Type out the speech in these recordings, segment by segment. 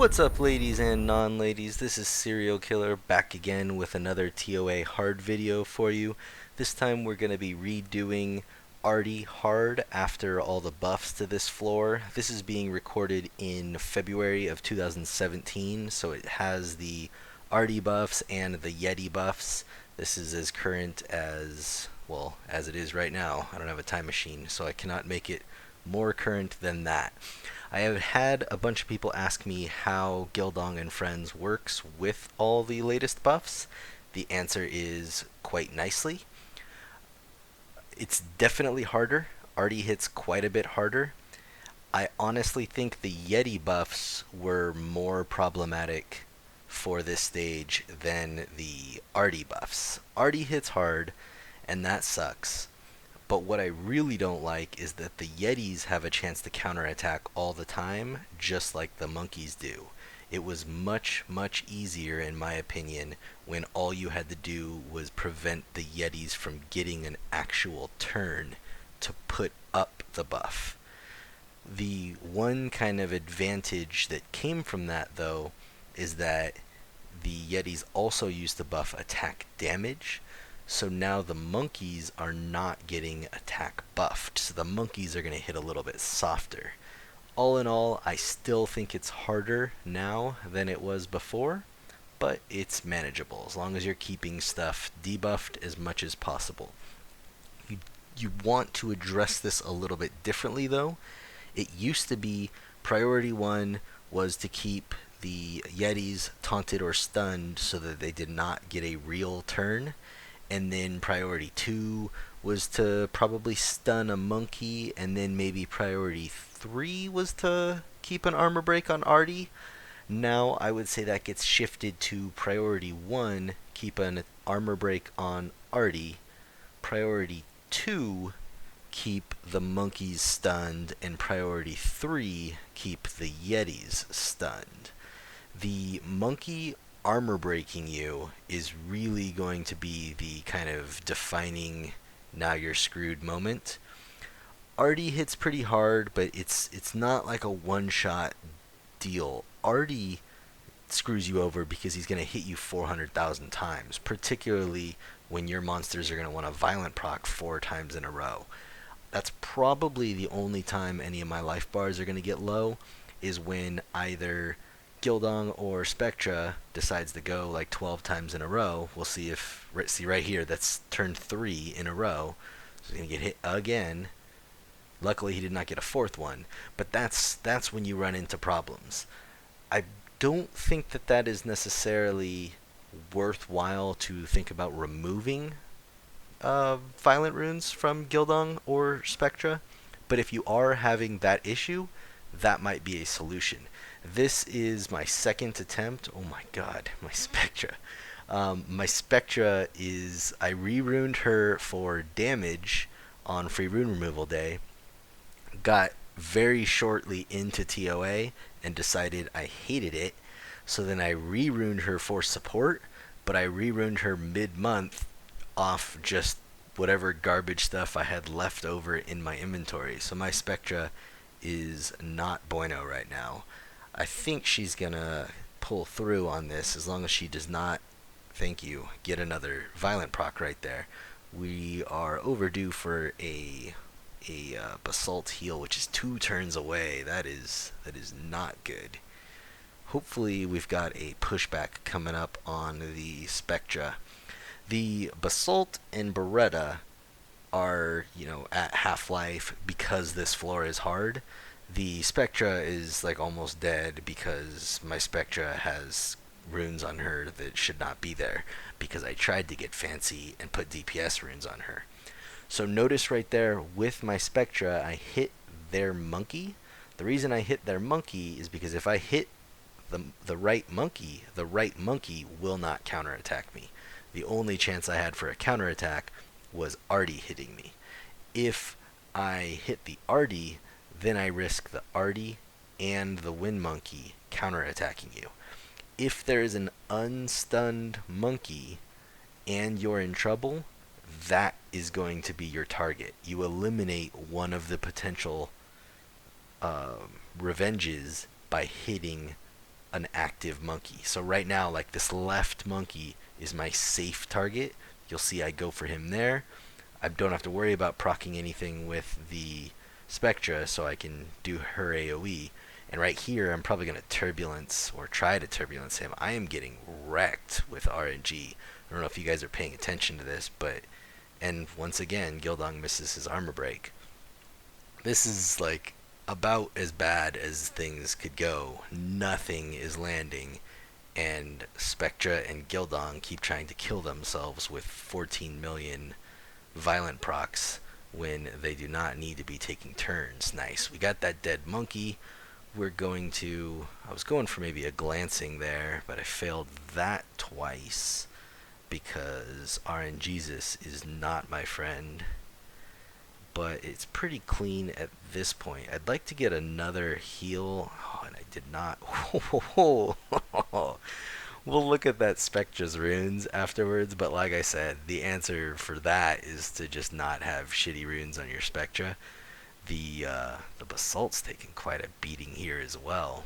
What's up, ladies and non-ladies? This is Serial Killer back again with another toaH hard video for you. This time we're going to be redoing Artie hard after all the buffs to this floor. This is being recorded in February of 2017, so it has the Artie buffs and the Yeti buffs. This is as current as, well, as it is right now. I don't have a time machine, so I cannot make it more current than that. I have had a bunch of people ask me how Gildong and Friends works with all the latest buffs. The answer is quite nicely. It's definitely harder. Artie hits quite a bit harder. I honestly think the Yeti buffs were more problematic for this stage than the Artie buffs. Artie hits hard, and that sucks. But what I really don't like is that the Yetis have a chance to counterattack all the time, just like the monkeys do. It was much, much easier, in my opinion, when all you had to do was prevent the Yetis from getting an actual turn to put up the buff. The one kind of advantage that came from that, though, is that the Yetis also used to buff attack damage. So now the monkeys are not getting attack buffed, so the monkeys are going to hit a little bit softer. All in all, I still think it's harder now than it was before, but it's manageable as long as you're keeping stuff debuffed as much as possible. You want to address this a little bit differently, though. It used to be priority 1 was to keep the Yetis taunted or stunned so that they did not get a real turn. And then priority 2 was to probably stun a monkey, and then maybe priority 3 was to keep an armor break on Artie. Now I would say that gets shifted to priority 1, keep an armor break on Artie. Priority 2, keep the monkeys stunned, and priority 3, keep the Yetis stunned. The monkey armor breaking you is really going to be the kind of defining now you're screwed moment. Artie hits pretty hard, but it's not like a one-shot deal. Artie screws you over because he's going to hit you 400,000 times, particularly when your monsters are going to want a violent proc 4 times in a row. That's probably the only time any of my life bars are going to get low, is when either Gildong or Spectra decides to go like 12 times in a row. We'll see right here, that's turn 3 in a row. So he's going to get hit again. Luckily he did not get a 4th one, but that's when you run into problems. I don't think that is necessarily worthwhile to think about removing violent runes from Gildong or Spectra, but if you are having that issue, that might be a solution. This is my second attempt. Oh my god, my Spectra. My Spectra is, I re-runed her for damage on free rune removal day, got very shortly into toaH and decided I hated it, so then I re-runed her for support, but I re-runed her mid-month off just whatever garbage stuff I had left over in my inventory. So my Spectra is not bueno right now. I think she's gonna pull through on this as long as she does not, thank you, get another violent proc right there. We are overdue for a Basalt heal, which is 2 turns away. That is not good. Hopefully we've got a pushback coming up on the Spectra. The Basalt and Baretta are, at half-life because this floor is hard. The Spectra is like almost dead because my Spectra has runes on her that should not be there because I tried to get fancy and put DPS runes on her. So notice right there with my Spectra, I hit their monkey. The reason I hit their monkey is because if I hit the right monkey will not counterattack me. The only chance I had for a counterattack was Artie hitting me. If I hit the Artie, then I risk the Artie and the Wind Monkey counterattacking you. If there is an unstunned monkey and you're in trouble, that is going to be your target. You eliminate one of the potential revenges by hitting an active monkey. So right now, like this left monkey is my safe target. You'll see I go for him there. I don't have to worry about proccing anything with the Spectra, so I can do her AoE. And right here, I'm probably going to turbulence or try to turbulence him. I am getting wrecked with RNG. I don't know if you guys are paying attention to this, but and once again, Gildong misses his armor break. This is like about as bad as things could go. Nothing is landing, and Spectra and Gildong keep trying to kill themselves with 14 million violent procs when they do not need to be taking turns. Nice. We got that dead monkey. We're going to... I was going for maybe a glancing there, but I failed that twice because RNGesus is not my friend. But it's pretty clean at this point. I'd like to get another heal. Oh, and I did not. We'll look at that Spectra's runes afterwards, but like I said, the answer for that is to just not have shitty runes on your Spectra. The Basalt's taking quite a beating here as well.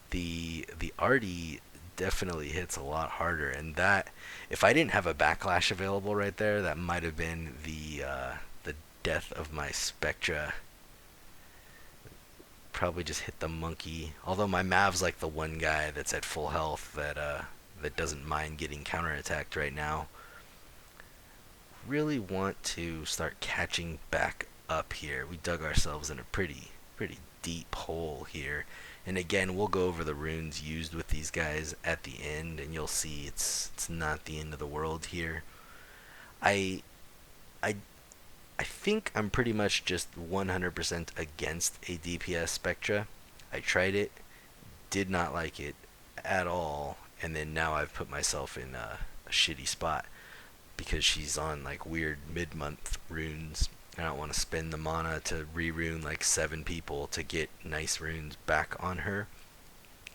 The Artie definitely hits a lot harder, and that, if I didn't have a backlash available right there, that might have been the death of my Spectra. Probably just hit the monkey. Although my Mav's like the one guy that's at full health that doesn't mind getting counterattacked right now. Really want to start catching back up here. We dug ourselves in a pretty deep hole here. And again, we'll go over the runes used with these guys at the end, and you'll see it's not the end of the world here. I think I'm pretty much just 100% against a DPS Spectra. I tried it, did not like it at all, and then now I've put myself in a shitty spot because she's on like weird mid-month runes. I don't want to spend the mana to re-rune like 7 people to get nice runes back on her.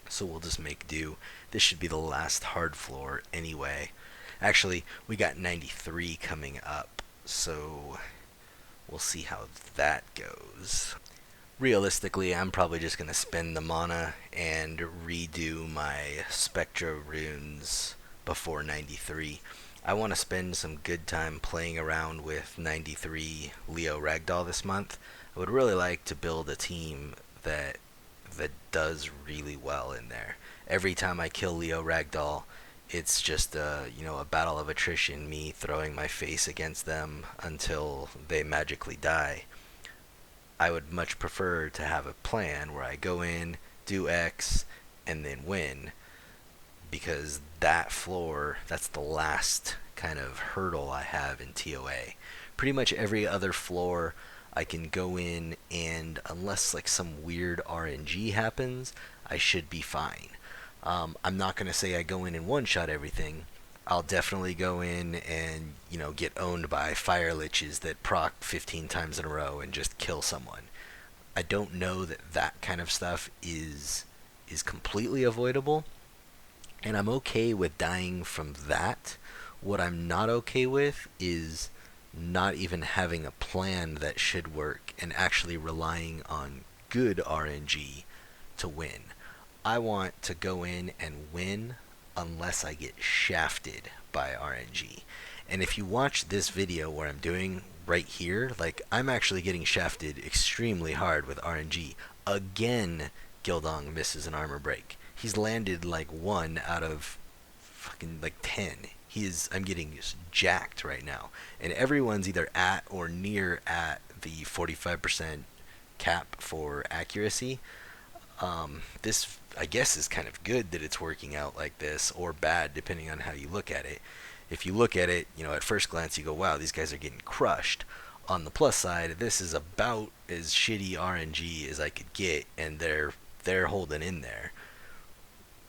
So we'll just make do. This should be the last hard floor anyway. Actually, we got 93 coming up, so we'll see how that goes. Realistically, I'm probably just going to spend the mana and redo my Spectra runes before 93. I want to spend some good time playing around with 93 Leo Ragdoll this month. I would really like to build a team that does really well in there. Every time I kill Leo Ragdoll, it's just a battle of attrition, me throwing my face against them until they magically die. I would much prefer to have a plan where I go in, do X, and then win, because that floor, that's the last kind of hurdle I have in toaH. Pretty much every other floor I can go in, and unless like some weird RNG happens, I should be fine. I'm not going to say I go in and one-shot everything. I'll definitely go in and, get owned by fire liches that proc 15 times in a row and just kill someone. I don't know that kind of stuff is completely avoidable, and I'm okay with dying from that. What I'm not okay with is not even having a plan that should work and actually relying on good RNG to win. I want to go in and win unless I get shafted by RNG. And if you watch this video where I'm doing right here, like I'm actually getting shafted extremely hard with RNG. Again, Gildong misses an armor break. He's landed like 1 out of fucking like 10. I'm getting just jacked right now. And everyone's either at or near at the 45% cap for accuracy. This, I guess, is kind of good that it's working out like this, or bad, depending on how you look at it. If you look at it, at first glance, you go, wow, these guys are getting crushed. On the plus side, this is about as shitty RNG as I could get, and they're holding in there.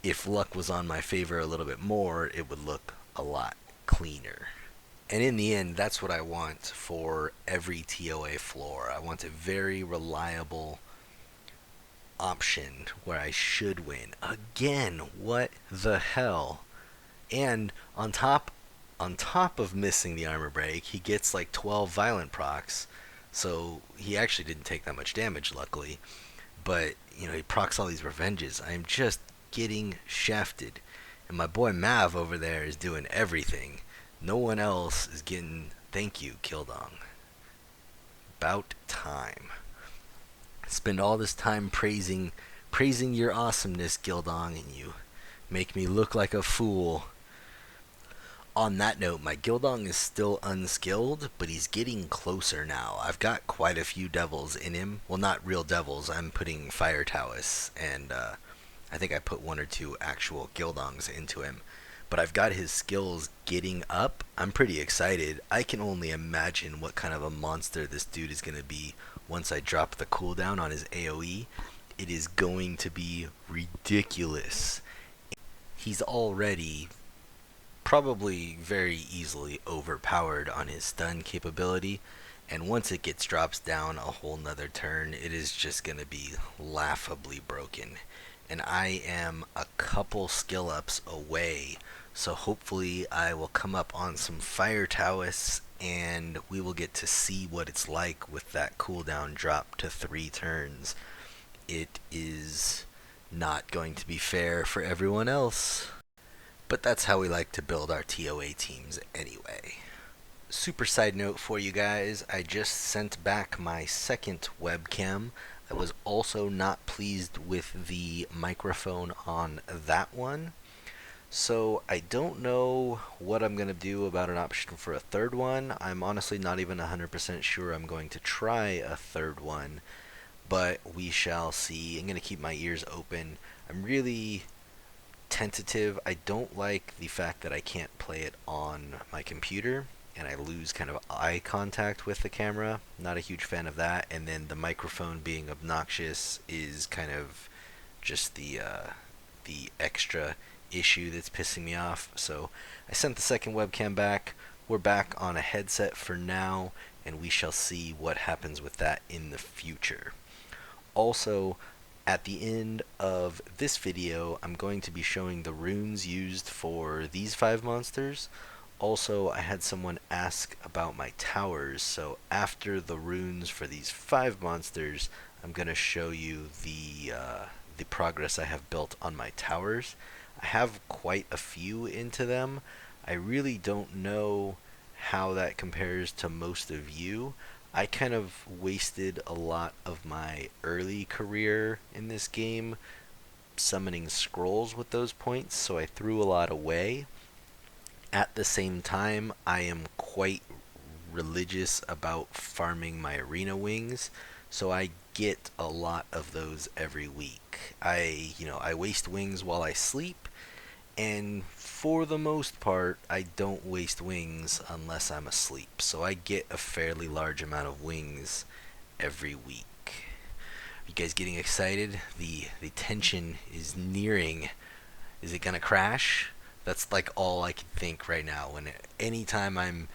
If luck was on my favor a little bit more, it would look a lot cleaner. And in the end, that's what I want for every toaH floor. I want a very reliable option where I should win. Again, what the hell? And on top of missing the armor break, he gets like 12 violent procs, so he actually didn't take that much damage, luckily. But he procs all these revenges. I'm just getting shafted. And my boy Mav over there is doing everything. No one else is getting thank you, Gildong. About time. Spend all this time praising your awesomeness, Gildong, and you make me look like a fool. On that note, my Gildong is still unskilled, but he's getting closer now. I've got quite a few devils in him. Well, not real devils. I'm putting fire toaHs, and I think I put 1 or 2 actual Gildongs into him. But I've got his skills getting up. I'm pretty excited. I can only imagine what kind of a monster this dude is going to be once I drop the cooldown on his AoE. It is going to be ridiculous. He's already probably very easily overpowered on his stun capability, and once it drops down a whole nother turn, it is just going to be laughably broken. And I am a couple skill ups away, so hopefully I will come up on some fire toaHs and we will get to see what it's like with that cooldown drop to 3 turns. It is not going to be fair for everyone else, but that's how we like to build our toaH teams anyway. Super side note for you guys, I just sent back my second webcam. I was also not pleased with the microphone on that one. So I don't know what I'm going to do about an option for a third one. I'm honestly not even 100% sure I'm going to try a third one, but we shall see. I'm going to keep my ears open. I'm really tentative. I don't like the fact that I can't play it on my computer and I lose kind of eye contact with the camera. Not a huge fan of that. And then the microphone being obnoxious is kind of just the extra issue that's pissing me off. So I sent the second webcam back. We're back on a headset for now, and we shall see what happens with that in the future. Also, at the end of this video, I'm going to be showing the runes used for these 5 monsters. Also, I had someone ask about my towers, so after the runes for these 5 monsters, I'm going to show you the progress I have built on my towers. I have quite a few into them. I really don't know how that compares to most of you. I kind of wasted a lot of my early career in this game summoning scrolls with those points, so I threw a lot away. At the same time, I am quite religious about farming my arena wings, so I get a lot of those every week. I waste wings while I sleep, and for the most part, I don't waste wings unless I'm asleep. So I get a fairly large amount of wings every week. Are you guys getting excited? The tension is nearing. Is it gonna crash? That's like all I can think right now. Anytime I'm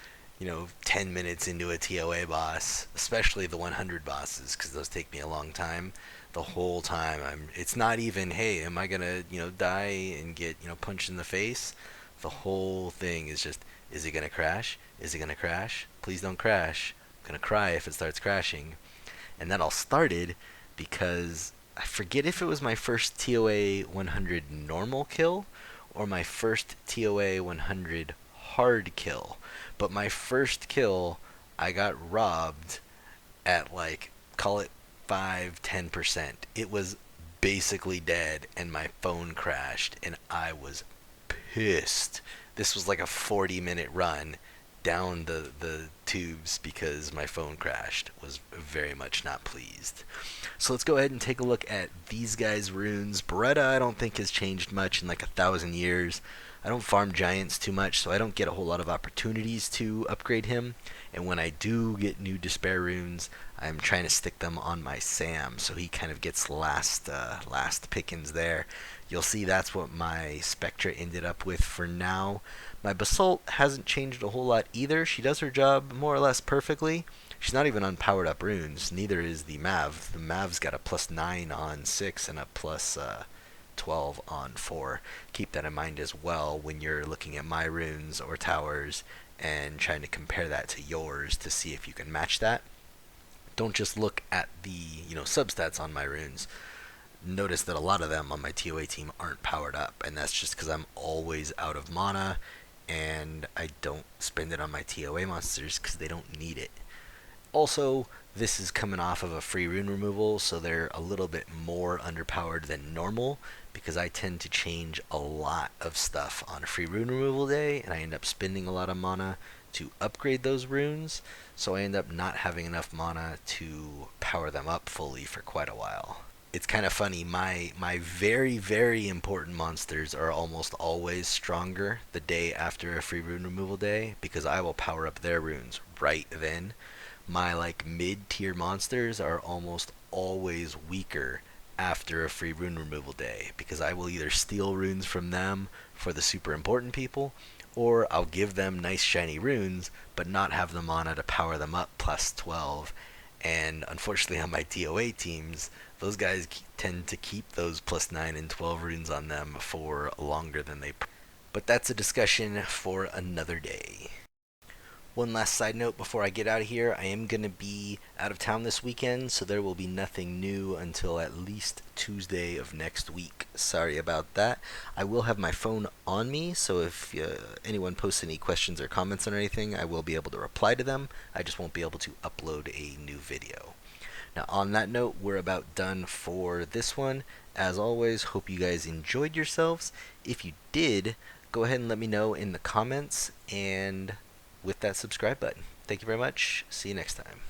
10 minutes into a toaH boss, especially the 100 bosses, because those take me a long time. The whole time it's not even, hey, am I gonna die and get punched in the face? The whole thing is just, is it gonna crash? Is it gonna crash? Please don't crash. I'm gonna cry if it starts crashing. And that all started because I forget if it was my first toaH 100 normal kill or my first toaH 100 hard kill. But my first kill, I got robbed at call it 5-10%. It was basically dead and my phone crashed and I was pissed. This was like a 40-minute run down the tubes because my phone crashed. Was very much not pleased. So let's go ahead and take a look at these guys' runes. Baretta I don't think has changed much in like 1,000 years. I don't farm giants too much, so I don't get a whole lot of opportunities to upgrade him. And when I do get new despair runes, I'm trying to stick them on my Sam, so he kind of gets last pickings there. You'll see that's what my Spectra ended up with for now. My Basalt hasn't changed a whole lot either. She does her job more or less perfectly. She's not even on powered up runes. Neither is the Mav. The Mav's got a +9 on 6 and a +12 on 4. Keep that in mind as well when you're looking at my runes or towers and trying to compare that to yours to see if you can match that. Don't just look at the substats on my runes. notice that a lot of them on my toa team aren't powered up, and that's just because I'm always out of mana, and I don't spend it on my toa monsters because they don't need it. Also, this is coming off of a free rune removal, so they're a little bit more underpowered than normal because I tend to change a lot of stuff on a free rune removal day, and I end up spending a lot of mana to upgrade those runes, so I end up not having enough mana to power them up fully for quite a while. It's kind of funny. My very important monsters are almost always stronger the day after a free rune removal day because I will power up their runes right then. My like mid tier monsters are almost always weaker after a free rune removal day because I will either steal runes from them for the super important people, or I'll give them nice shiny runes but not have the mana to power them up plus 12. And unfortunately, on my toa teams, those guys tend to keep those plus 9 and 12 runes on them for longer than they. But that's a discussion for another day. One last side note before I get out of here, I am going to be out of town this weekend, so there will be nothing new until at least Tuesday of next week. Sorry about that. I will have my phone on me, so if anyone posts any questions or comments on anything, I will be able to reply to them. I just won't be able to upload a new video. Now, on that note, we're about done for this one. As always, hope you guys enjoyed yourselves. If you did, go ahead and let me know in the comments, and with that subscribe button. Thank you very much. See you next time.